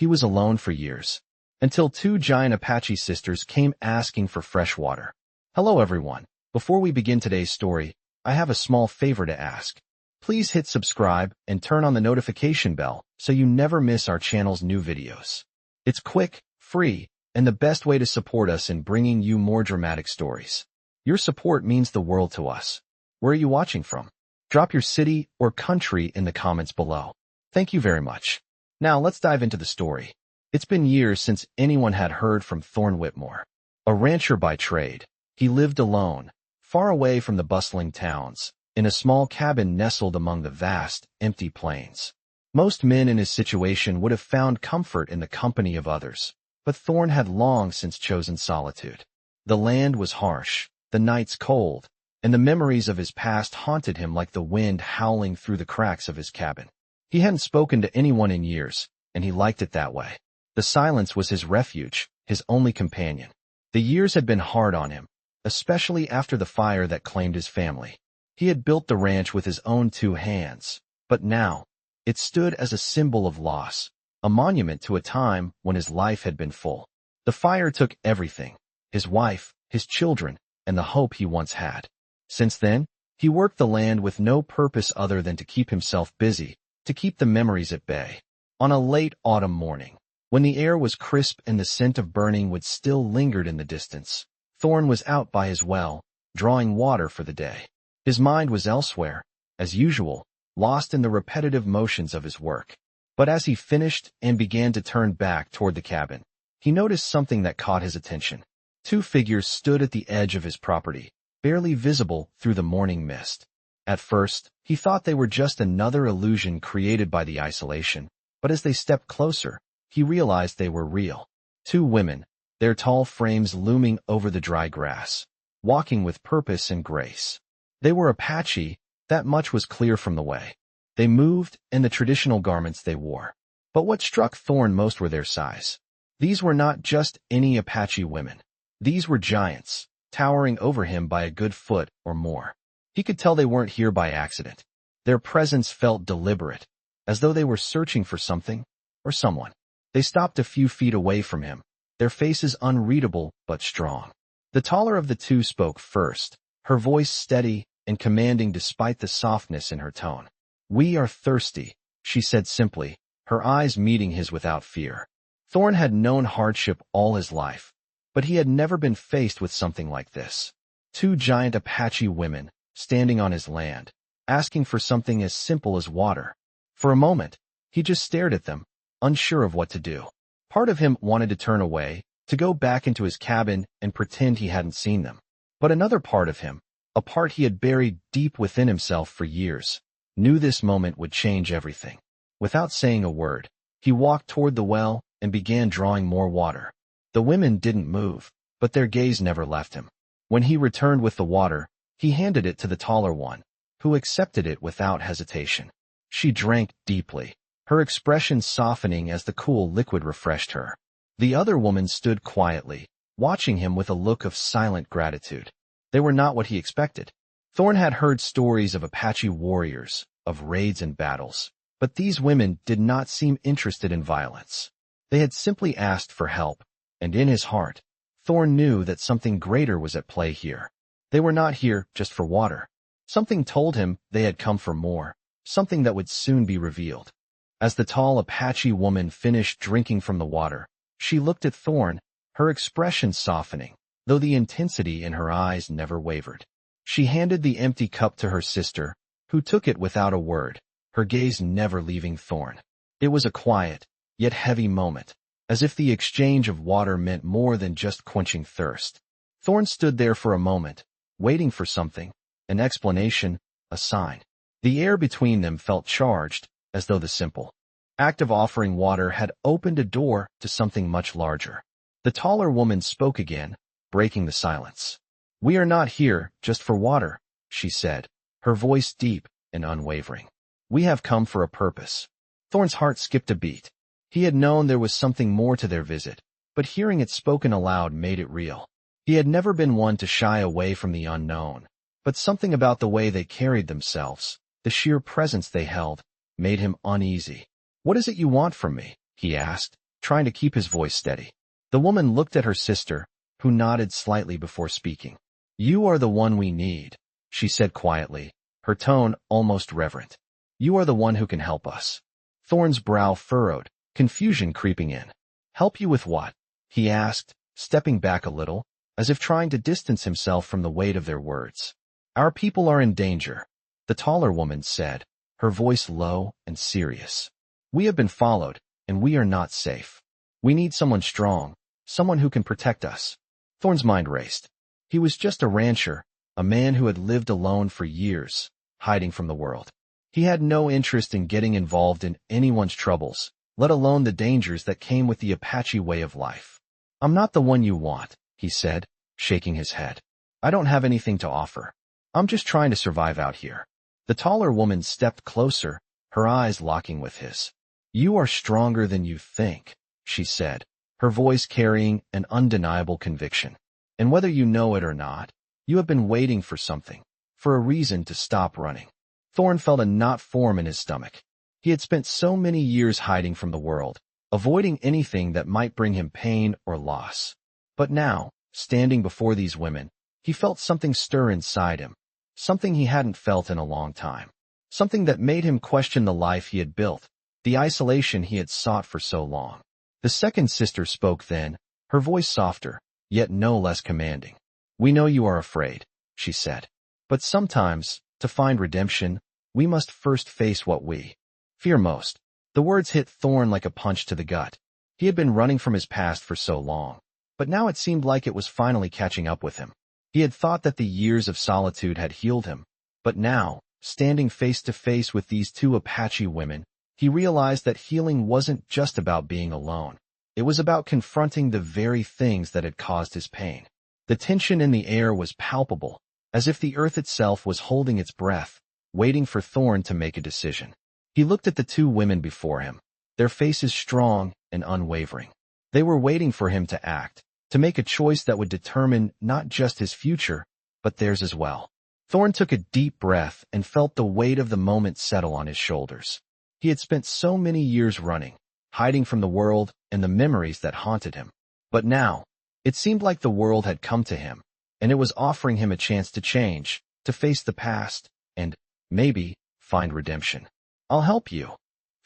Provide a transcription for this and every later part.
He was alone for years, until two giant Apache sisters came asking for fresh water. Hello everyone. Before we begin today's story, I have a small favor to ask. Please hit subscribe and turn on the notification bell so you never miss our channel's new videos. It's quick, free, and the best way to support us in bringing you more dramatic stories. Your support means the world to us. Where are you watching from? Drop your city or country in the comments below. Thank you very much. Now let's dive into the story. It's been years since anyone had heard from Thorn Whitmore. A rancher by trade, he lived alone, far away from the bustling towns, in a small cabin nestled among the vast, empty plains. Most men in his situation would have found comfort in the company of others, but Thorn had long since chosen solitude. The land was harsh, the nights cold, and the memories of his past haunted him like the wind howling through the cracks of his cabin. He hadn't spoken to anyone in years, and he liked it that way. The silence was his refuge, his only companion. The years had been hard on him, especially after the fire that claimed his family. He had built the ranch with his own two hands, but now, it stood as a symbol of loss, a monument to a time when his life had been full. The fire took everything, his wife, his children, and the hope he once had. Since then, he worked the land with no purpose other than to keep himself busy, to keep the memories at bay. On a late autumn morning, when the air was crisp and the scent of burning wood still lingered in the distance, Thorn was out by his well, drawing water for the day. His mind was elsewhere, as usual, lost in the repetitive motions of his work. But as he finished and began to turn back toward the cabin, he noticed something that caught his attention. Two figures stood at the edge of his property, barely visible through the morning mist. At first, he thought they were just another illusion created by the isolation, but as they stepped closer, he realized they were real. Two women, their tall frames looming over the dry grass, walking with purpose and grace. They were Apache, that much was clear from the way they moved and the traditional garments they wore. But what struck Thorn most were their size. These were not just any Apache women. These were giants, towering over him by a good foot or more. He could tell they weren't here by accident. Their presence felt deliberate, as though they were searching for something or someone. They stopped a few feet away from him, their faces unreadable but strong. The taller of the two spoke first, her voice steady and commanding despite the softness in her tone. "We are thirsty," she said simply, her eyes meeting his without fear. Thorn had known hardship all his life, but he had never been faced with something like this. Two giant Apache women, standing on his land, asking for something as simple as water. For a moment, he just stared at them, unsure of what to do. Part of him wanted to turn away, to go back into his cabin and pretend he hadn't seen them. But another part of him, a part he had buried deep within himself for years, knew this moment would change everything. Without saying a word, he walked toward the well and began drawing more water. The women didn't move, but their gaze never left him. When he returned with the water, he handed it to the taller one, who accepted it without hesitation. She drank deeply, her expression softening as the cool liquid refreshed her. The other woman stood quietly, watching him with a look of silent gratitude. They were not what he expected. Thorn had heard stories of Apache warriors, of raids and battles, but these women did not seem interested in violence. They had simply asked for help, and in his heart, Thorn knew that something greater was at play here. They were not here just for water. Something told him they had come for more, something that would soon be revealed. As the tall Apache woman finished drinking from the water, she looked at Thorn, her expression softening, though the intensity in her eyes never wavered. She handed the empty cup to her sister, who took it without a word, her gaze never leaving Thorn. It was a quiet, yet heavy moment, as if the exchange of water meant more than just quenching thirst. Thorn stood there for a moment, waiting for something, an explanation, a sign. The air between them felt charged, as though the simple act of offering water had opened a door to something much larger. The taller woman spoke again, breaking the silence. "We are not here just for water," she said, her voice deep and unwavering. "We have come for a purpose." Thorn's heart skipped a beat. He had known there was something more to their visit, but hearing it spoken aloud made it real. He had never been one to shy away from the unknown, but something about the way they carried themselves, the sheer presence they held, made him uneasy. "What is it you want from me?" he asked, trying to keep his voice steady. The woman looked at her sister, who nodded slightly before speaking. "You are the one we need," she said quietly, her tone almost reverent. "You are the one who can help us." Thorn's brow furrowed, confusion creeping in. "Help you with what?" he asked, stepping back a little, as if trying to distance himself from the weight of their words. "Our people are in danger," the taller woman said, her voice low and serious. "We have been followed, and we are not safe. We need someone strong, someone who can protect us." Thorn's mind raced. He was just a rancher, a man who had lived alone for years, hiding from the world. He had no interest in getting involved in anyone's troubles, let alone the dangers that came with the Apache way of life. "I'm not the one you want," he said, shaking his head. "I don't have anything to offer. I'm just trying to survive out here." The taller woman stepped closer, her eyes locking with his. "You are stronger than you think," she said, her voice carrying an undeniable conviction. "And whether you know it or not, you have been waiting for something, for a reason to stop running." Thorn felt a knot form in his stomach. He had spent so many years hiding from the world, avoiding anything that might bring him pain or loss. But now, standing before these women, he felt something stir inside him, something he hadn't felt in a long time, something that made him question the life he had built, the isolation he had sought for so long. The second sister spoke then, her voice softer, yet no less commanding. "We know you are afraid," she said. "But sometimes, to find redemption, we must first face what we fear most." The words hit Thorn like a punch to the gut. He had been running from his past for so long, but now it seemed like it was finally catching up with him. He had thought that the years of solitude had healed him, but now, standing face to face with these two Apache women, he realized that healing wasn't just about being alone. It was about confronting the very things that had caused his pain. The tension in the air was palpable, as if the earth itself was holding its breath, waiting for Thorn to make a decision. He looked at the two women before him, their faces strong and unwavering. They were waiting for him to act, to make a choice that would determine not just his future, but theirs as well. Thorn took a deep breath and felt the weight of the moment settle on his shoulders. He had spent so many years running, hiding from the world and the memories that haunted him. But now, it seemed like the world had come to him, and it was offering him a chance to change, to face the past, and, maybe, find redemption. "I'll help you,"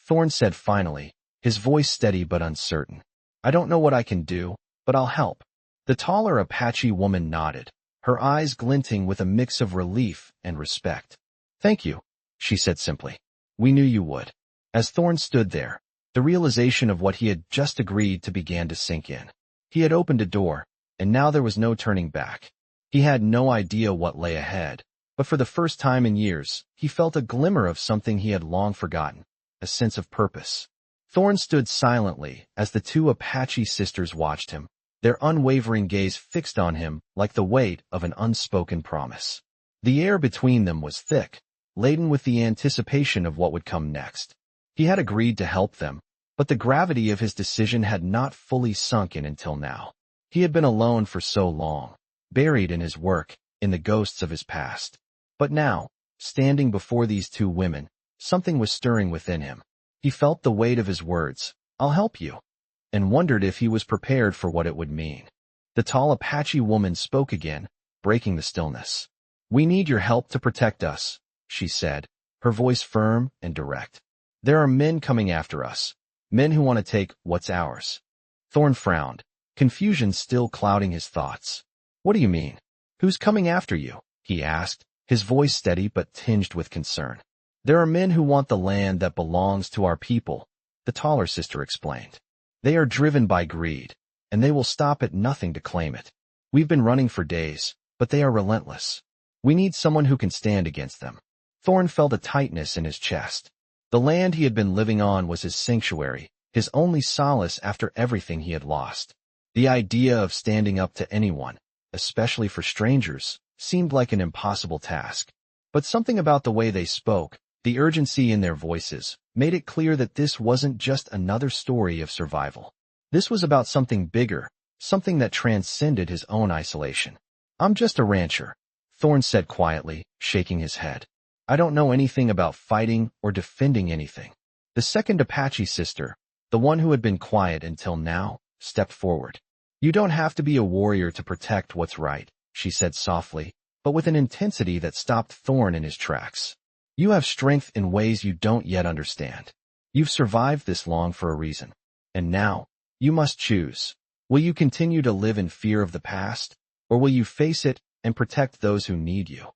Thorn said finally, his voice steady but uncertain. "I don't know what I can do, but I'll help." The taller Apache woman nodded, her eyes glinting with a mix of relief and respect. "Thank you," she said simply. "We knew you would." As Thorn stood there, the realization of what he had just agreed to began to sink in. He had opened a door, and now there was no turning back. He had no idea what lay ahead, but for the first time in years, he felt a glimmer of something he had long forgotten, a sense of purpose. Thorn stood silently as the two Apache sisters watched him, their unwavering gaze fixed on him like the weight of an unspoken promise. The air between them was thick, laden with the anticipation of what would come next. He had agreed to help them, but the gravity of his decision had not fully sunk in until now. He had been alone for so long, buried in his work, in the ghosts of his past. But now, standing before these two women, something was stirring within him. He felt the weight of his words, "I'll help you," and wondered if he was prepared for what it would mean. The tall Apache woman spoke again, breaking the stillness. "We need your help to protect us," she said, her voice firm and direct. "There are men coming after us, men who want to take what's ours." Thorn frowned, confusion still clouding his thoughts. "What do you mean? Who's coming after you?" he asked, his voice steady but tinged with concern. "There are men who want the land that belongs to our people," the taller sister explained. "They are driven by greed, and they will stop at nothing to claim it. We've been running for days, but they are relentless. We need someone who can stand against them." Thorn felt a tightness in his chest. The land he had been living on was his sanctuary, his only solace after everything he had lost. The idea of standing up to anyone, especially for strangers, seemed like an impossible task. But something about the way they spoke, the urgency in their voices, made it clear that this wasn't just another story of survival. This was about something bigger, something that transcended his own isolation. "I'm just a rancher," Thorn said quietly, shaking his head. "I don't know anything about fighting or defending anything." The second Apache sister, the the one who had been quiet until now, stepped forward. "You don't have to be a warrior to protect what's right," she said softly, but with an intensity that stopped Thorn in his tracks. "You have strength in ways you don't yet understand. You've survived this long for a reason. And now, you must choose. Will you continue to live in fear of the past, or will you face it and protect those who need you?"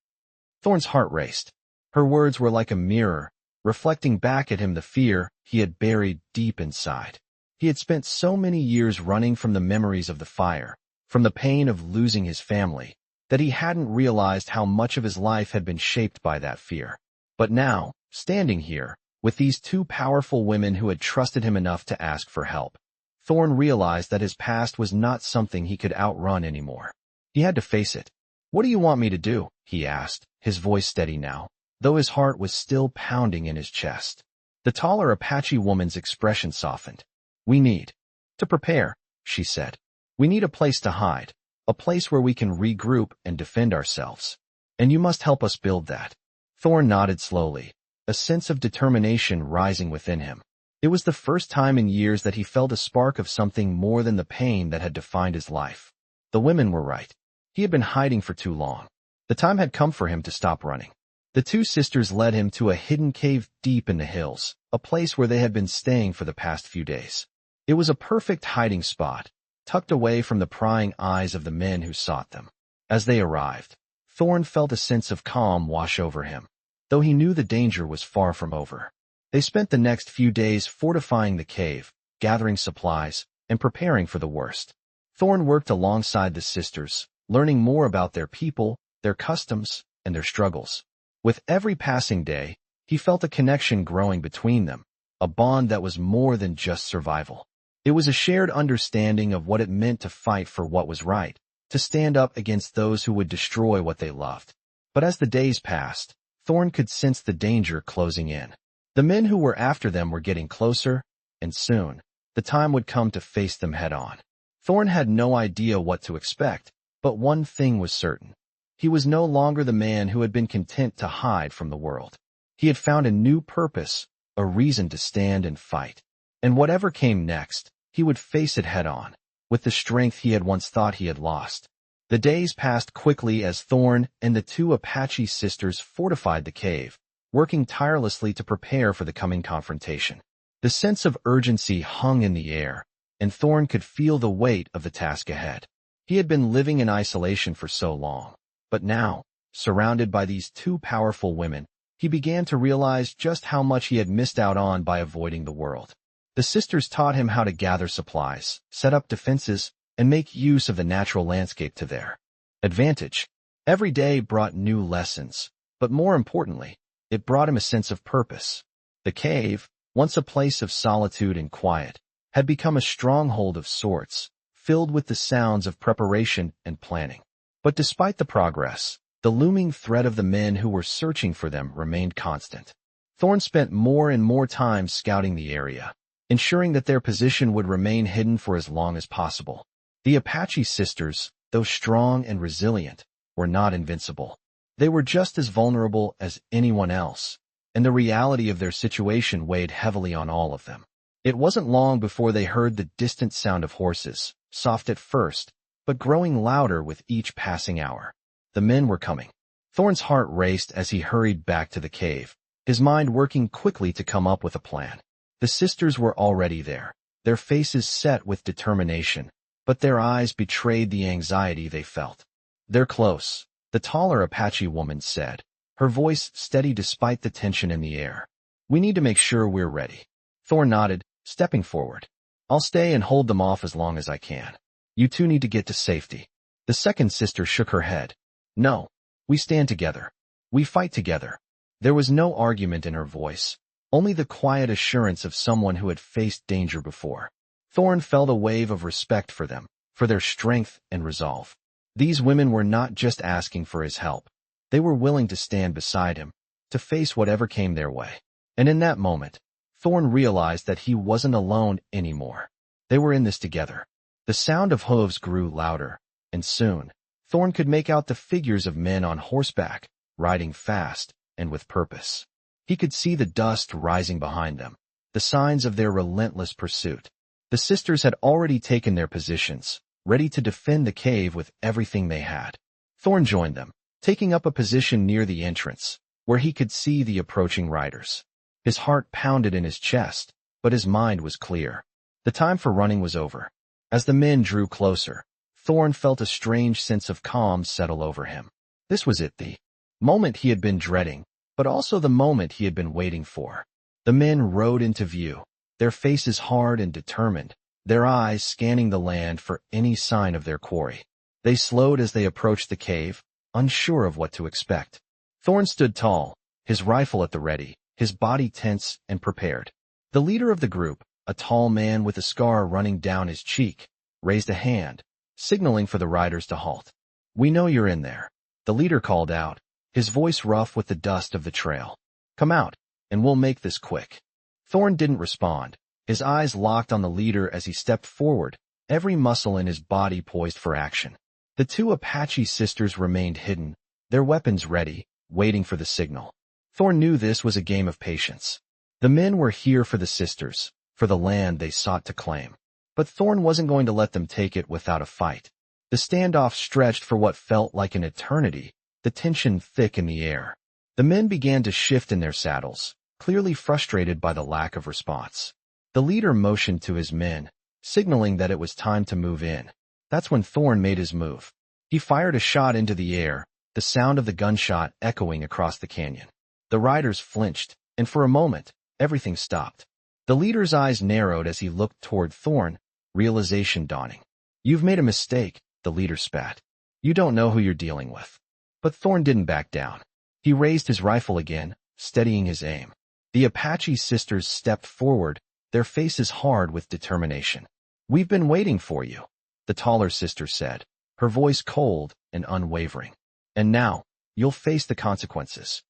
Thorn's heart raced. Her words were like a mirror, reflecting back at him the fear he had buried deep inside. He had spent so many years running from the memories of the fire, from the pain of losing his family, that he hadn't realized how much of his life had been shaped by that fear. But now, standing here, with these two powerful women who had trusted him enough to ask for help, Thorn realized that his past was not something he could outrun anymore. He had to face it. "What do you want me to do?" he asked, his voice steady now, though his heart was still pounding in his chest. The taller Apache woman's expression softened. "We need to prepare," she said. "We need a place to hide, a place where we can regroup and defend ourselves. And you must help us build that." Thorn nodded slowly, a sense of determination rising within him. It was the first time in years that he felt a spark of something more than the pain that had defined his life. The women were right. He had been hiding for too long. The time had come for him to stop running. The two sisters led him to a hidden cave deep in the hills, a place where they had been staying for the past few days. It was a perfect hiding spot, tucked away from the prying eyes of the men who sought them. As they arrived, Thorn felt a sense of calm wash over him, though he knew the danger was far from over. They spent the next few days fortifying the cave, gathering supplies, and preparing for the worst. Thorn worked alongside the sisters, learning more about their people, their customs, and their struggles. With every passing day, he felt a connection growing between them, a bond that was more than just survival. It was a shared understanding of what it meant to fight for what was right, to stand up against those who would destroy what they loved. But as the days passed, Thorn could sense the danger closing in. The men who were after them were getting closer, and soon, the time would come to face them head-on. Thorn had no idea what to expect, but one thing was certain. He was no longer the man who had been content to hide from the world. He had found a new purpose, a reason to stand and fight. And whatever came next, he would face it head-on, with the strength he had once thought he had lost. The days passed quickly as Thorn and the two Apache sisters fortified the cave, working tirelessly to prepare for the coming confrontation. The sense of urgency hung in the air, and Thorn could feel the weight of the task ahead. He had been living in isolation for so long, but now, surrounded by these two powerful women, he began to realize just how much he had missed out on by avoiding the world. The sisters taught him how to gather supplies, set up defenses, and make use of the natural landscape to their advantage. Every day brought new lessons, but more importantly, it brought him a sense of purpose. The cave, once a place of solitude and quiet, had become a stronghold of sorts, filled with the sounds of preparation and planning. But despite the progress, the looming threat of the men who were searching for them remained constant. Thorn spent more and more time scouting the area, ensuring that their position would remain hidden for as long as possible. The Apache sisters, though strong and resilient, were not invincible. They were just as vulnerable as anyone else, and the reality of their situation weighed heavily on all of them. It wasn't long before they heard the distant sound of horses, soft at first, but growing louder with each passing hour. The men were coming. Thorn's heart raced as he hurried back to the cave, his mind working quickly to come up with a plan. The sisters were already there, their faces set with determination, but their eyes betrayed the anxiety they felt. "They're close," the taller Apache woman said, her voice steady despite the tension in the air. "We need to make sure we're ready." Thorn nodded, stepping forward. "I'll stay and hold them off as long as I can. You two need to get to safety." The second sister shook her head. "No, we stand together. We fight together." There was no argument in her voice, only the quiet assurance of someone who had faced danger before. Thorn felt a wave of respect for them, for their strength and resolve. These women were not just asking for his help. They were willing to stand beside him, to face whatever came their way. And in that moment, Thorn realized that he wasn't alone anymore. They were in this together. The sound of hooves grew louder, and soon, Thorn could make out the figures of men on horseback, riding fast and with purpose. He could see the dust rising behind them, the signs of their relentless pursuit. The sisters had already taken their positions, ready to defend the cave with everything they had. Thorn joined them, taking up a position near the entrance, where he could see the approaching riders. His heart pounded in his chest, but his mind was clear. The time for running was over. As the men drew closer, Thorn felt a strange sense of calm settle over him. This was it, the moment he had been dreading, but also the moment he had been waiting for. The men rode into view, their faces hard and determined, their eyes scanning the land for any sign of their quarry. They slowed as they approached the cave, unsure of what to expect. Thorn stood tall, his rifle at the ready, his body tense and prepared. The leader of the group, a tall man with a scar running down his cheek, raised a hand, signaling for the riders to halt. "We know you're in there," the leader called out, his voice rough with the dust of the trail. "Come out, and we'll make this quick." Thorn didn't respond, his eyes locked on the leader as he stepped forward, every muscle in his body poised for action. The two Apache sisters remained hidden, their weapons ready, waiting for the signal. Thorn knew this was a game of patience. The men were here for the sisters, for the land they sought to claim. But Thorn wasn't going to let them take it without a fight. The standoff stretched for what felt like an eternity, the tension thick in the air. The men began to shift in their saddles, clearly frustrated by the lack of response. The leader motioned to his men, signaling that it was time to move in. That's when Thorn made his move. He fired a shot into the air, the sound of the gunshot echoing across the canyon. The riders flinched, and for a moment, everything stopped. The leader's eyes narrowed as he looked toward Thorn, realization dawning. "You've made a mistake," the leader spat. "You don't know who you're dealing with." But Thorn didn't back down. He raised his rifle again, steadying his aim. The Apache sisters stepped forward, their faces hard with determination. "We've been waiting for you," the taller sister said, her voice cold and unwavering. "And now, you'll face the consequences."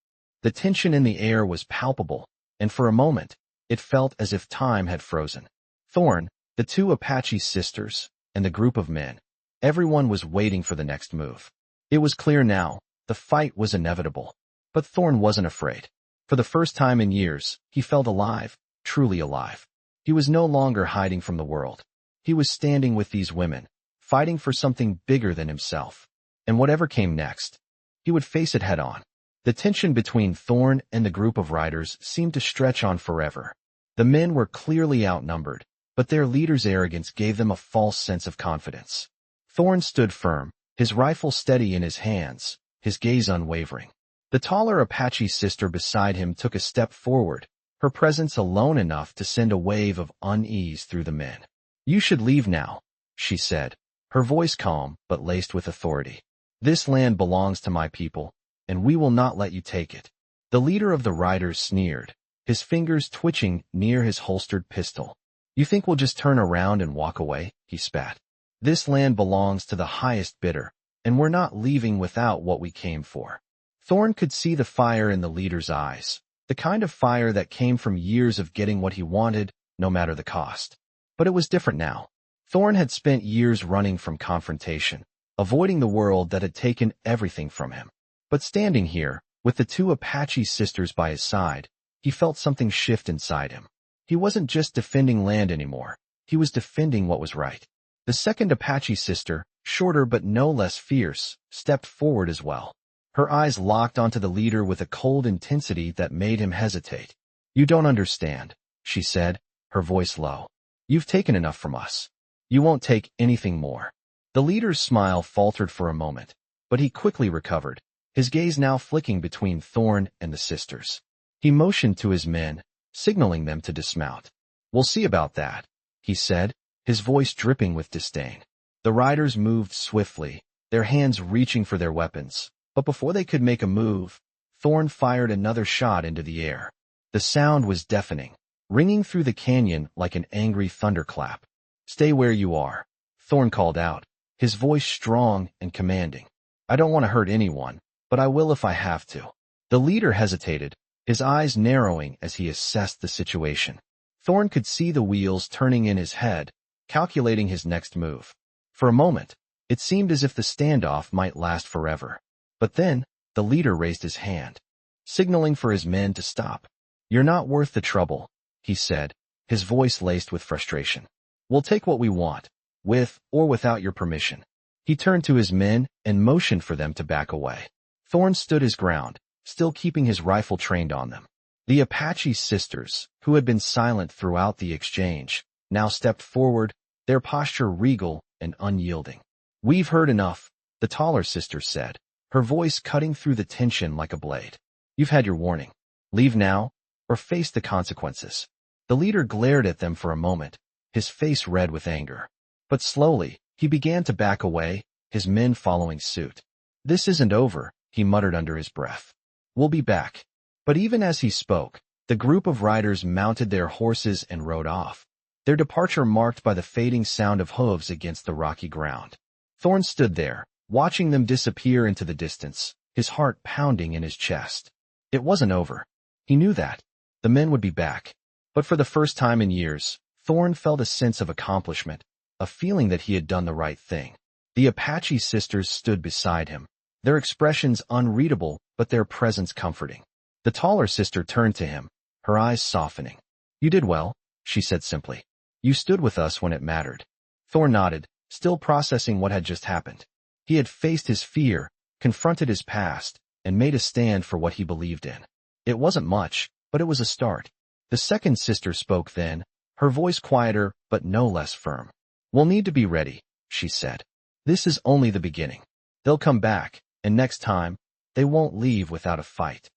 The tension in the air was palpable, and for a moment, it felt as if time had frozen. Thorn, the two Apache sisters, and the group of men, everyone was waiting for the next move. It was clear now, the fight was inevitable. But Thorn wasn't afraid. For the first time in years, he felt alive, truly alive. He was no longer hiding from the world. He was standing with these women, fighting for something bigger than himself. And whatever came next, he would face it head-on. The tension between Thorn and the group of riders seemed to stretch on forever. The men were clearly outnumbered, but their leader's arrogance gave them a false sense of confidence. Thorn stood firm, his rifle steady in his hands, his gaze unwavering. The taller Apache sister beside him took a step forward, her presence alone enough to send a wave of unease through the men. "You should leave now," she said, her voice calm but laced with authority. "This land belongs to my people, and we will not let you take it." The leader of the riders sneered, his fingers twitching near his holstered pistol. "You think we'll just turn around and walk away?" he spat. "This land belongs to the highest bidder, and we're not leaving without what we came for." Thorn could see the fire in the leader's eyes, the kind of fire that came from years of getting what he wanted, no matter the cost. But it was different now. Thorn had spent years running from confrontation, avoiding the world that had taken everything from him. But standing here, with the two Apache sisters by his side, he felt something shift inside him. He wasn't just defending land anymore, he was defending what was right. The second Apache sister, shorter but no less fierce, stepped forward as well. Her eyes locked onto the leader with a cold intensity that made him hesitate. "You don't understand," she said, her voice low. "You've taken enough from us. You won't take anything more." The leader's smile faltered for a moment, but he quickly recovered, his gaze now flicking between Thorn and the sisters. He motioned to his men, signaling them to dismount. "We'll see about that," he said, his voice dripping with disdain. The riders moved swiftly, their hands reaching for their weapons. But before they could make a move, Thorn fired another shot into the air. The sound was deafening, ringing through the canyon like an angry thunderclap. "Stay where you are," Thorn called out, his voice strong and commanding. "I don't want to hurt anyone, but I will if I have to." The leader hesitated, his eyes narrowing as he assessed the situation. Thorn could see the wheels turning in his head, calculating his next move. For a moment, it seemed as if the standoff might last forever. But then, the leader raised his hand, signaling for his men to stop. "You're not worth the trouble," he said, his voice laced with frustration. We'll take what we want, with or without your permission. He turned to his men and motioned for them to back away. Thorn stood his ground, still keeping his rifle trained on them. The Apache sisters, who had been silent throughout the exchange, now stepped forward, their posture regal and unyielding. We've heard enough, the taller sister said, her voice cutting through the tension like a blade. You've had your warning. Leave now, or face the consequences. The leader glared at them for a moment, his face red with anger. But slowly, he began to back away, his men following suit. This isn't over, he muttered under his breath. We'll be back. But even as he spoke, the group of riders mounted their horses and rode off, their departure marked by the fading sound of hooves against the rocky ground. Thorn stood there, watching them disappear into the distance, his heart pounding in his chest. It wasn't over. He knew that. The men would be back. But for the first time in years, Thorn felt a sense of accomplishment, a feeling that he had done the right thing. The Apache sisters stood beside him, their expressions unreadable but their presence comforting. The taller sister turned to him, her eyes softening. You did well, she said simply. You stood with us when it mattered. Thorn nodded, still processing what had just happened. He had faced his fear, confronted his past, and made a stand for what he believed in. It wasn't much, but it was a start. The second sister spoke then, her voice quieter but no less firm. We'll need to be ready, she said. This is only the beginning. They'll come back, and next time, they won't leave without a fight.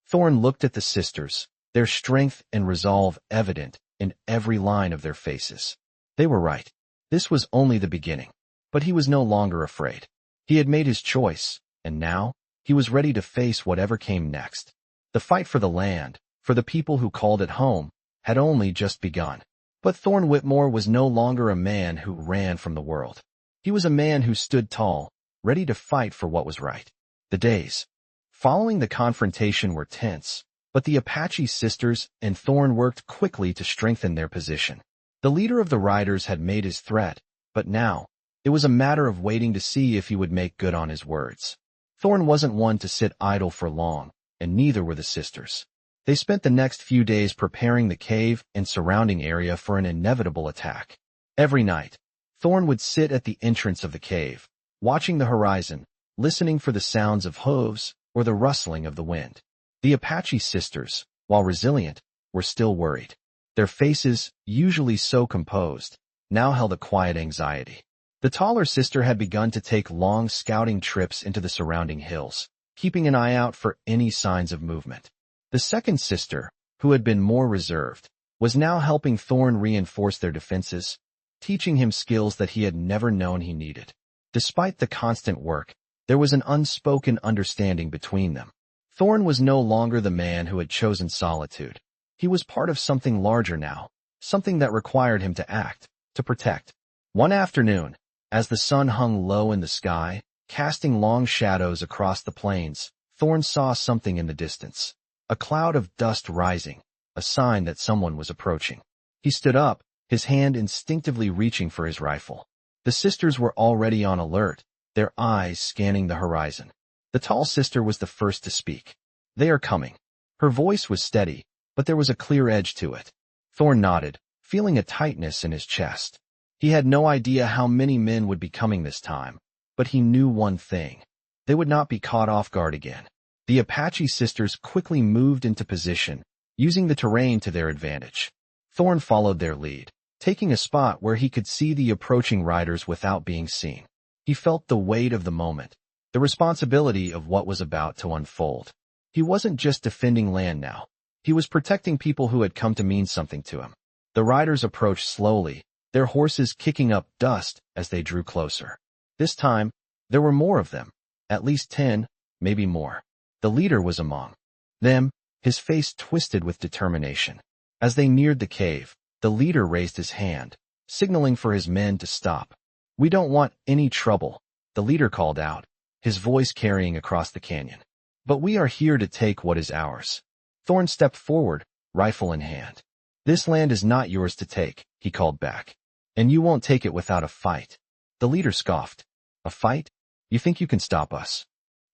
Thorn looked at the sisters, their strength and resolve evident in every line of their faces. They were right. This was only the beginning. But he was no longer afraid. He had made his choice, and now, he was ready to face whatever came next. The fight for the land, for the people who called it home, had only just begun. But Thorn Whitmore was no longer a man who ran from the world. He was a man who stood tall, ready to fight for what was right. The days following the confrontation were tense, but the Apache sisters and Thorn worked quickly to strengthen their position. The leader of the riders had made his threat, but now, it was a matter of waiting to see if he would make good on his words. Thorn wasn't one to sit idle for long, and neither were the sisters. They spent the next few days preparing the cave and surrounding area for an inevitable attack. Every night, Thorn would sit at the entrance of the cave, watching the horizon, listening for the sounds of hooves or the rustling of the wind. The Apache sisters, while resilient, were still worried. Their faces, usually so composed, now held a quiet anxiety. The taller sister had begun to take long scouting trips into the surrounding hills, keeping an eye out for any signs of movement. The second sister, who had been more reserved, was now helping Thorn reinforce their defenses, teaching him skills that he had never known he needed. Despite the constant work, there was an unspoken understanding between them. Thorn was no longer the man who had chosen solitude. He was part of something larger now, something that required him to act, to protect. One afternoon, as the sun hung low in the sky, casting long shadows across the plains, Thorn saw something in the distance. A cloud of dust rising, a sign that someone was approaching. He stood up, his hand instinctively reaching for his rifle. The sisters were already on alert, their eyes scanning the horizon. The tall sister was the first to speak. They are coming. Her voice was steady, but there was a clear edge to it. Thorn nodded, feeling a tightness in his chest. He had no idea how many men would be coming this time, but he knew one thing. They would not be caught off guard again. The Apache sisters quickly moved into position, using the terrain to their advantage. Thorn followed their lead, taking a spot where he could see the approaching riders without being seen. He felt the weight of the moment, the responsibility of what was about to unfold. He wasn't just defending land now. He was protecting people who had come to mean something to him. The riders approached slowly, their horses kicking up dust as they drew closer. This time, there were more of them, at least 10, maybe more. The leader was among them, his face twisted with determination. As they neared the cave, the leader raised his hand, signaling for his men to stop. We don't want any trouble, the leader called out, his voice carrying across the canyon. But we are here to take what is ours. Thorn stepped forward, rifle in hand. This land is not yours to take, he called back. And you won't take it without a fight. The leader scoffed. A fight? You think you can stop us?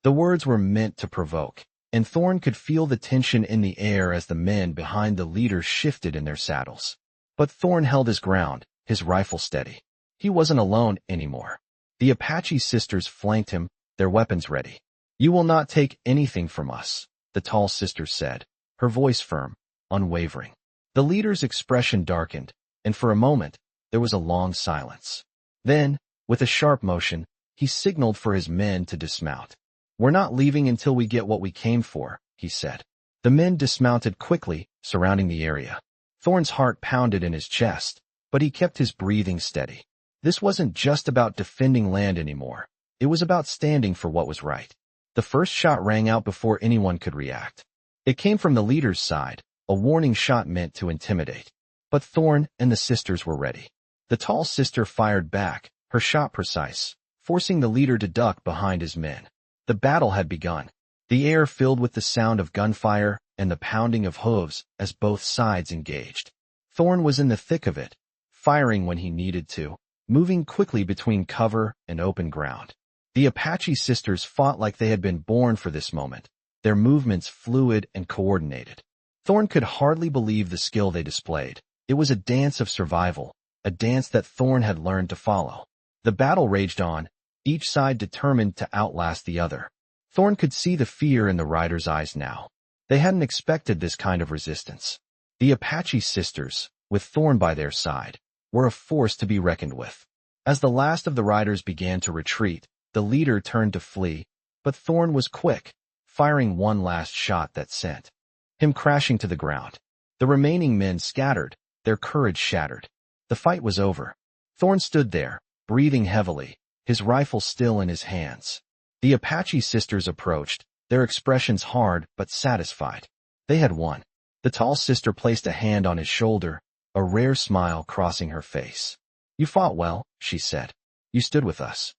The words were meant to provoke. and Thorn could feel the tension in the air as the men behind the leader shifted in their saddles. But Thorn held his ground, his rifle steady. He wasn't alone anymore. The Apache sisters flanked him, their weapons ready. "You will not take anything from us," the tall sister said, her voice firm, unwavering. The leader's expression darkened, and for a moment, there was a long silence. Then, with a sharp motion, he signaled for his men to dismount. "We're not leaving until we get what we came for," he said. The men dismounted quickly, surrounding the area. Thorn's heart pounded in his chest, but he kept his breathing steady. This wasn't just about defending land anymore. It was about standing for what was right. The first shot rang out before anyone could react. It came from the leader's side, a warning shot meant to intimidate. But Thorn and the sisters were ready. The tall sister fired back, her shot precise, forcing the leader to duck behind his men. The battle had begun. The air filled with the sound of gunfire and the pounding of hooves as both sides engaged. Thorn was in the thick of it, firing when he needed to, moving quickly between cover and open ground. The Apache sisters fought like they had been born for this moment, their movements fluid and coordinated. Thorn could hardly believe the skill they displayed. It was a dance of survival, a dance that Thorn had learned to follow. The battle raged on, each side determined to outlast the other. Thorn could see the fear in the riders' eyes now. They hadn't expected this kind of resistance. The Apache sisters, with Thorn by their side, were a force to be reckoned with. As the last of the riders began to retreat, the leader turned to flee, but Thorn was quick, firing one last shot that sent him crashing to the ground. The remaining men scattered, their courage shattered. The fight was over. Thorn stood there, breathing heavily, his rifle still in his hands. The Apache sisters approached, their expressions hard but satisfied. They had won. The tall sister placed a hand on his shoulder, a rare smile crossing her face. "You fought well," she said. "You stood with us."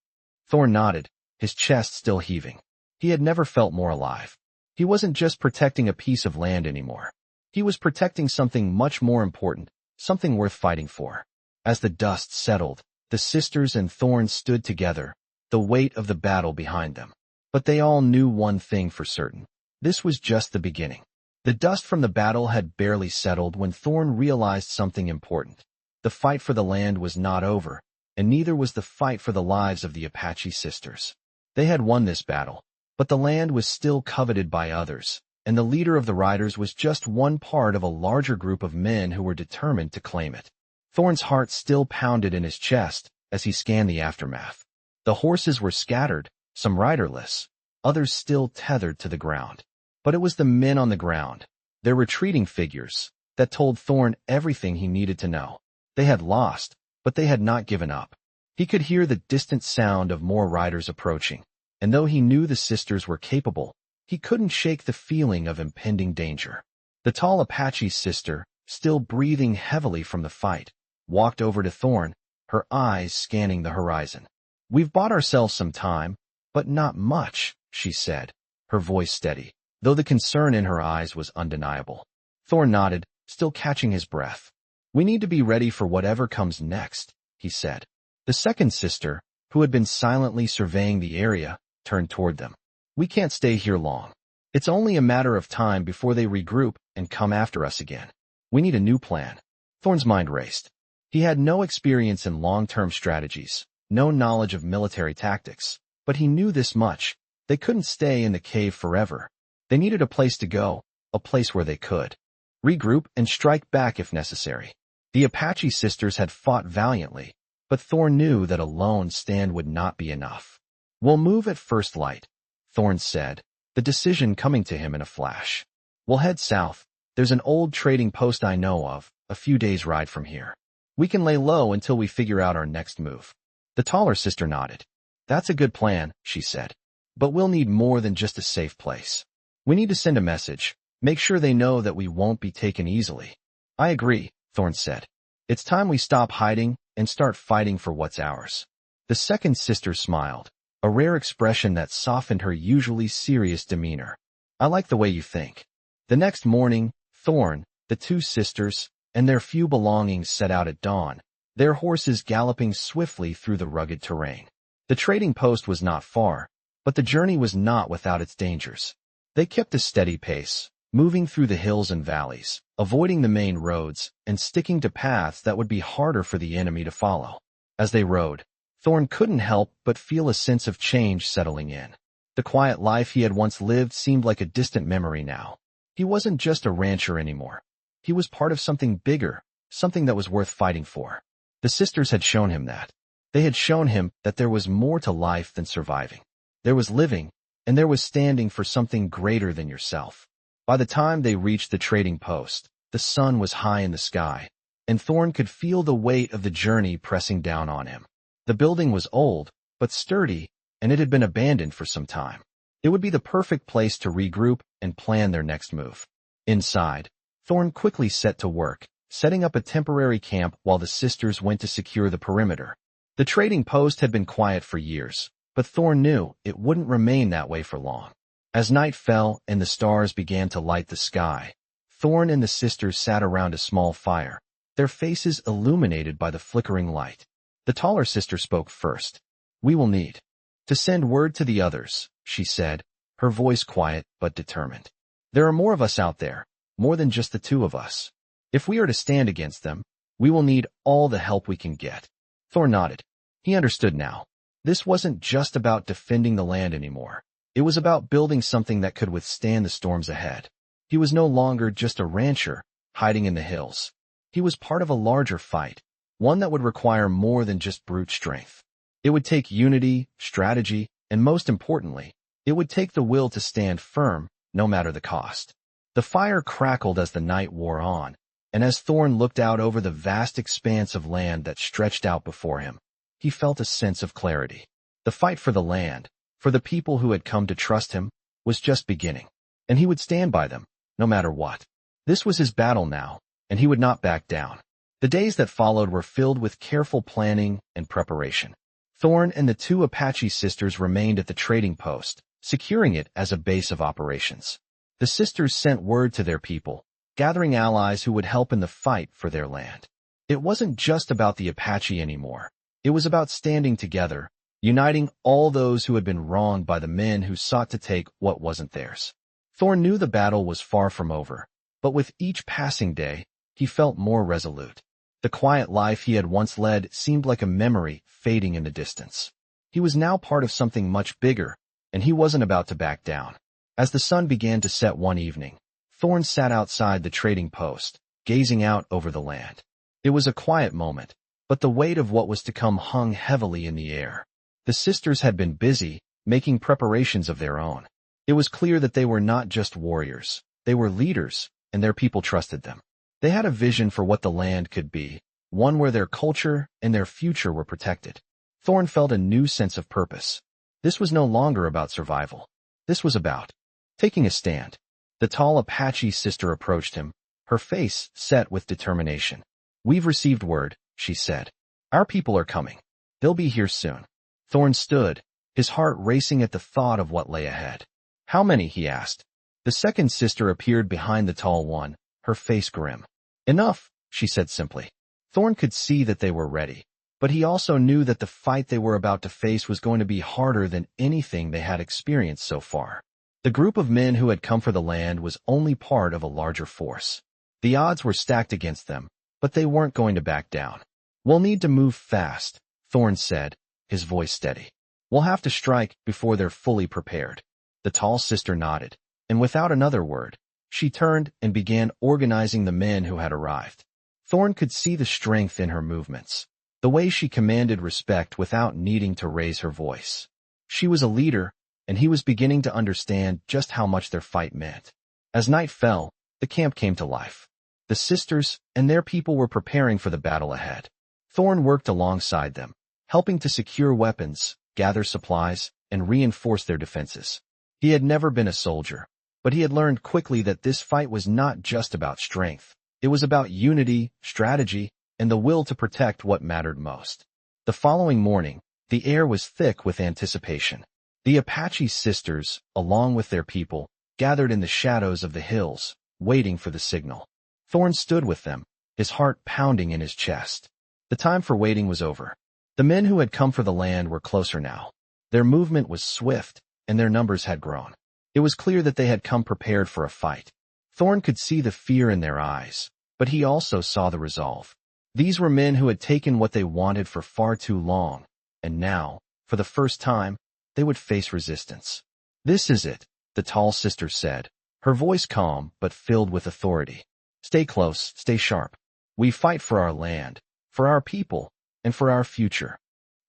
Thorn nodded, his chest still heaving. He had never felt more alive. He wasn't just protecting a piece of land anymore. He was protecting something much more important, something worth fighting for. As the dust settled, the sisters and Thorn stood together, the weight of the battle behind them. But they all knew one thing for certain. This was just the beginning. The dust from the battle had barely settled when Thorn realized something important. The fight for the land was not over, and neither was the fight for the lives of the Apache sisters. They had won this battle, but the land was still coveted by others, and the leader of the riders was just one part of a larger group of men who were determined to claim it. Thorn's heart still pounded in his chest as he scanned the aftermath. The horses were scattered, some riderless, others still tethered to the ground. But it was the men on the ground, their retreating figures, that told Thorn everything he needed to know. They had lost, but they had not given up. He could hear the distant sound of more riders approaching, and though he knew the sisters were capable, he couldn't shake the feeling of impending danger. The tall Apache sister, still breathing heavily from the fight, walked over to Thorn, her eyes scanning the horizon. "We've bought ourselves some time, but not much," she said, her voice steady, though the concern in her eyes was undeniable. Thorn nodded, still catching his breath. "We need to be ready for whatever comes next," he said. The second sister, who had been silently surveying the area, turned toward them. "We can't stay here long. It's only a matter of time before they regroup and come after us again. We need a new plan." Thorn's mind raced. He had no experience in long-term strategies, no knowledge of military tactics, but he knew this much. They couldn't stay in the cave forever. They needed a place to go, a place where they could regroup and strike back if necessary. The Apache sisters had fought valiantly, but Thorn knew that a lone stand would not be enough. "We'll move at first light," Thorn said, the decision coming to him in a flash. "We'll head south. There's an old trading post I know of, a few days' ride from here. We can lay low until we figure out our next move." The taller sister nodded. "That's a good plan," she said. "But we'll need more than just a safe place. We need to send a message, make sure they know that we won't be taken easily." "I agree," Thorn said. "It's time we stop hiding and start fighting for what's ours." The second sister smiled, a rare expression that softened her usually serious demeanor. "I like the way you think." The next morning, Thorn, the two sisters, and their few belongings set out at dawn, their horses galloping swiftly through the rugged terrain. The trading post was not far, but the journey was not without its dangers. They kept a steady pace, moving through the hills and valleys, avoiding the main roads, and sticking to paths that would be harder for the enemy to follow. As they rode, Thorn couldn't help but feel a sense of change settling in. The quiet life he had once lived seemed like a distant memory now. He wasn't just a rancher anymore. He was part of something bigger, something that was worth fighting for. The sisters had shown him that. They had shown him that there was more to life than surviving. There was living, and there was standing for something greater than yourself. By the time they reached the trading post, the sun was high in the sky, and Thorn could feel the weight of the journey pressing down on him. The building was old, but sturdy, and it had been abandoned for some time. It would be the perfect place to regroup and plan their next move. Inside, Thorn quickly set to work, setting up a temporary camp while the sisters went to secure the perimeter. The trading post had been quiet for years, but Thorn knew it wouldn't remain that way for long. As night fell and the stars began to light the sky, Thorn and the sisters sat around a small fire, their faces illuminated by the flickering light. The taller sister spoke first. "We will need to send word to the others," she said, her voice quiet but determined. "There are more of us out there, more than just the two of us. If we are to stand against them, we will need all the help we can get." Thorn nodded. He understood now. This wasn't just about defending the land anymore. It was about building something that could withstand the storms ahead. He was no longer just a rancher, hiding in the hills. He was part of a larger fight, one that would require more than just brute strength. It would take unity, strategy, and most importantly, it would take the will to stand firm, no matter the cost. The fire crackled as the night wore on, and as Thorn looked out over the vast expanse of land that stretched out before him, he felt a sense of clarity. The fight for the land, for the people who had come to trust him, was just beginning, and he would stand by them, no matter what. This was his battle now, and he would not back down. The days that followed were filled with careful planning and preparation. Thorn and the two Apache sisters remained at the trading post, securing it as a base of operations. The sisters sent word to their people, gathering allies who would help in the fight for their land. It wasn't just about the Apache anymore. It was about standing together, uniting all those who had been wronged by the men who sought to take what wasn't theirs. Thorn knew the battle was far from over, but with each passing day, he felt more resolute. The quiet life he had once led seemed like a memory fading in the distance. He was now part of something much bigger, and he wasn't about to back down. As the sun began to set one evening, Thorn sat outside the trading post, gazing out over the land. It was a quiet moment, but the weight of what was to come hung heavily in the air. The sisters had been busy, making preparations of their own. It was clear that they were not just warriors, they were leaders, and their people trusted them. They had a vision for what the land could be, one where their culture and their future were protected. Thorn felt a new sense of purpose. This was no longer about survival. This was about taking a stand. The tall Apache sister approached him, her face set with determination. "We've received word," she said. "Our people are coming. They'll be here soon." Thorn stood, his heart racing at the thought of what lay ahead. "How many?" he asked. The second sister appeared behind the tall one, her face grim. "Enough," she said simply. Thorn could see that they were ready, but he also knew that the fight they were about to face was going to be harder than anything they had experienced so far. The group of men who had come for the land was only part of a larger force. The odds were stacked against them, but they weren't going to back down. "We'll need to move fast," Thorn said, his voice steady. "We'll have to strike before they're fully prepared." The tall sister nodded, and without another word, she turned and began organizing the men who had arrived. Thorn could see the strength in her movements, the way she commanded respect without needing to raise her voice. She was a leader, and he was beginning to understand just how much their fight meant. As night fell, the camp came to life. The sisters and their people were preparing for the battle ahead. Thorn worked alongside them, helping to secure weapons, gather supplies, and reinforce their defenses. He had never been a soldier, but he had learned quickly that this fight was not just about strength. It was about unity, strategy, and the will to protect what mattered most. The following morning, the air was thick with anticipation. The Apache sisters, along with their people, gathered in the shadows of the hills, waiting for the signal. Thorn stood with them, his heart pounding in his chest. The time for waiting was over. The men who had come for the land were closer now. Their movement was swift, and their numbers had grown. It was clear that they had come prepared for a fight. Thorn could see the fear in their eyes, but he also saw the resolve. These were men who had taken what they wanted for far too long, and now, for the first time, they would face resistance. "This is it," the tall sister said, her voice calm but filled with authority. "Stay close, stay sharp. We fight for our land, for our people, and for our future."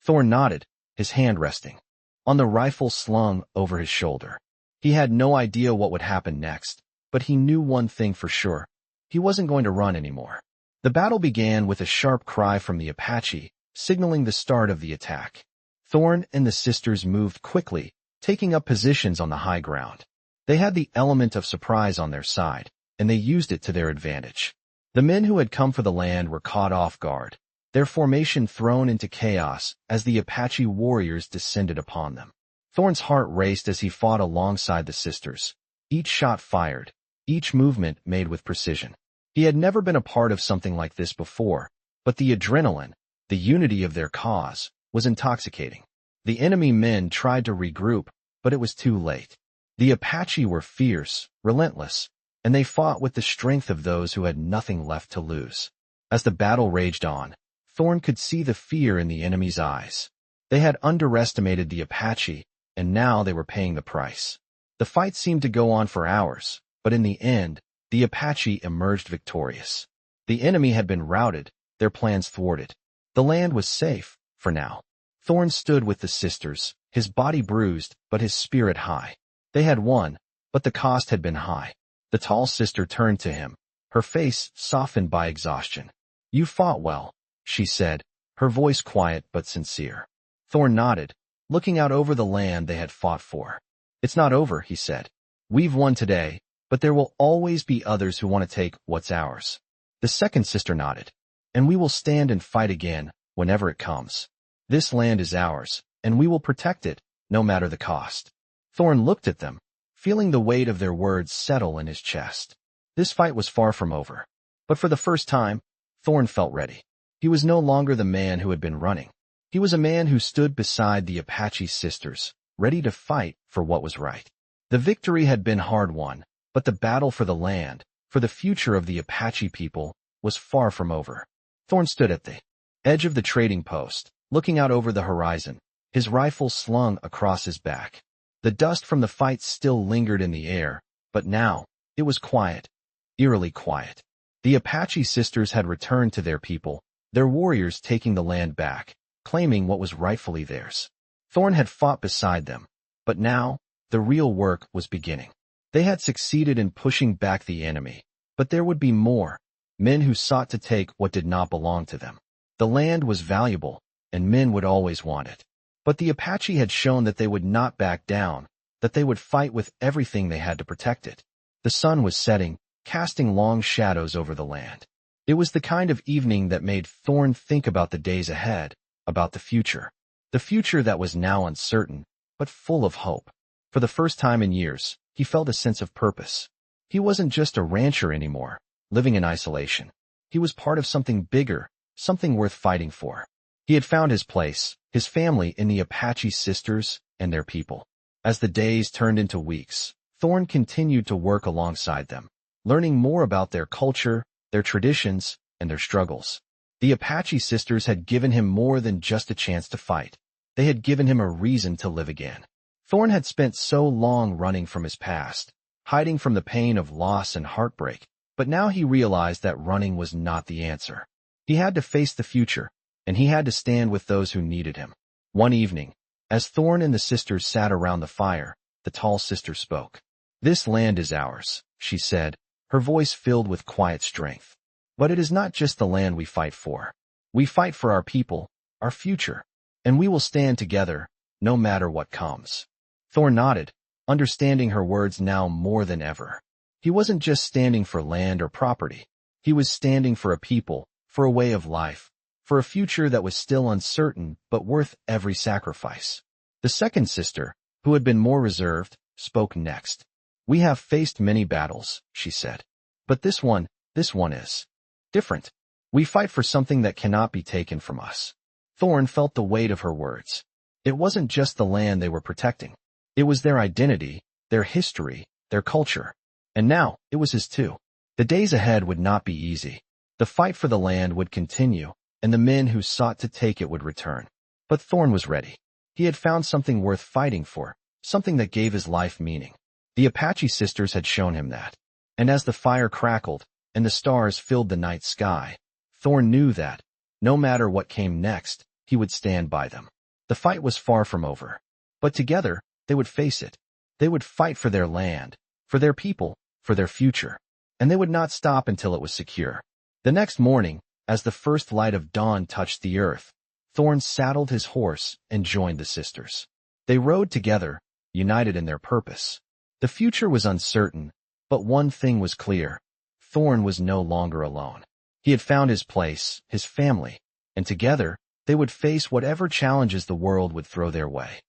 Thorn nodded, his hand resting on the rifle slung over his shoulder. He had no idea what would happen next, but he knew one thing for sure. He wasn't going to run anymore. The battle began with a sharp cry from the Apache, signaling the start of the attack. Thorn and the sisters moved quickly, taking up positions on the high ground. They had the element of surprise on their side, and they used it to their advantage. The men who had come for the land were caught off guard, their formation thrown into chaos as the Apache warriors descended upon them. Thorn's heart raced as he fought alongside the sisters, each shot fired, each movement made with precision. He had never been a part of something like this before, but the adrenaline, the unity of their cause, was intoxicating. The enemy men tried to regroup, but it was too late. The Apache were fierce, relentless, and they fought with the strength of those who had nothing left to lose. As the battle raged on, Thorn could see the fear in the enemy's eyes. They had underestimated the Apache, and now they were paying the price. The fight seemed to go on for hours, but in the end, the Apache emerged victorious. The enemy had been routed, their plans thwarted. The land was safe, for now. Thorn stood with the sisters, his body bruised, but his spirit high. They had won, but the cost had been high. The tall sister turned to him, her face softened by exhaustion. "You fought well," she said, her voice quiet but sincere. Thorn nodded, looking out over the land they had fought for. "It's not over," he said. "We've won today, but there will always be others who want to take what's ours." The second sister nodded. "And we will stand and fight again, whenever it comes. This land is ours, and we will protect it, no matter the cost." Thorn looked at them, feeling the weight of their words settle in his chest. This fight was far from over. But for the first time, Thorn felt ready. He was no longer the man who had been running. He was a man who stood beside the Apache sisters, ready to fight for what was right. The victory had been hard-won, but the battle for the land, for the future of the Apache people, was far from over. Thorn stood at the edge of the trading post, looking out over the horizon, his rifle slung across his back. The dust from the fight still lingered in the air, but now, it was quiet, eerily quiet. The Apache sisters had returned to their people, their warriors taking the land back, claiming what was rightfully theirs. Thorn had fought beside them, but now, the real work was beginning. They had succeeded in pushing back the enemy, but there would be more, men who sought to take what did not belong to them. The land was valuable, and men would always want it. But the Apache had shown that they would not back down, that they would fight with everything they had to protect it. The sun was setting, casting long shadows over the land. It was the kind of evening that made Thorn think about the days ahead, about the future that was now uncertain, but full of hope. For the first time in years, he felt a sense of purpose. He wasn't just a rancher anymore, living in isolation. He was part of something bigger, something worth fighting for. He had found his place, his family in the Apache sisters and their people. As the days turned into weeks, Thorn continued to work alongside them, learning more about their culture, their traditions, and their struggles. The Apache sisters had given him more than just a chance to fight. They had given him a reason to live again. Thorn had spent so long running from his past, hiding from the pain of loss and heartbreak, but now he realized that running was not the answer. He had to face the future, and he had to stand with those who needed him. One evening, as Thorn and the sisters sat around the fire, the tall sister spoke. "This land is ours," she said, her voice filled with quiet strength. "But it is not just the land we fight for. We fight for our people, our future, and we will stand together, no matter what comes." Thorn nodded, understanding her words now more than ever. He wasn't just standing for land or property. He was standing for a people, for a way of life, for a future that was still uncertain but worth every sacrifice. The second sister, who had been more reserved, spoke next. "We have faced many battles," she said. "But this one is different. We fight for something that cannot be taken from us." Thorn felt the weight of her words. It wasn't just the land they were protecting. It was their identity, their history, their culture. And now, it was his too. The days ahead would not be easy. The fight for the land would continue, and the men who sought to take it would return. But Thorn was ready. He had found something worth fighting for, something that gave his life meaning. The Apache sisters had shown him that. And as the fire crackled, and the stars filled the night sky, Thorn knew that, no matter what came next, he would stand by them. The fight was far from over. But together, they would face it. They would fight for their land, for their people, for their future. And they would not stop until it was secure. The next morning, as the first light of dawn touched the earth, Thorn saddled his horse and joined the sisters. They rode together, united in their purpose. The future was uncertain, but one thing was clear. Thorn was no longer alone. He had found his place, his family, and together, they would face whatever challenges the world would throw their way.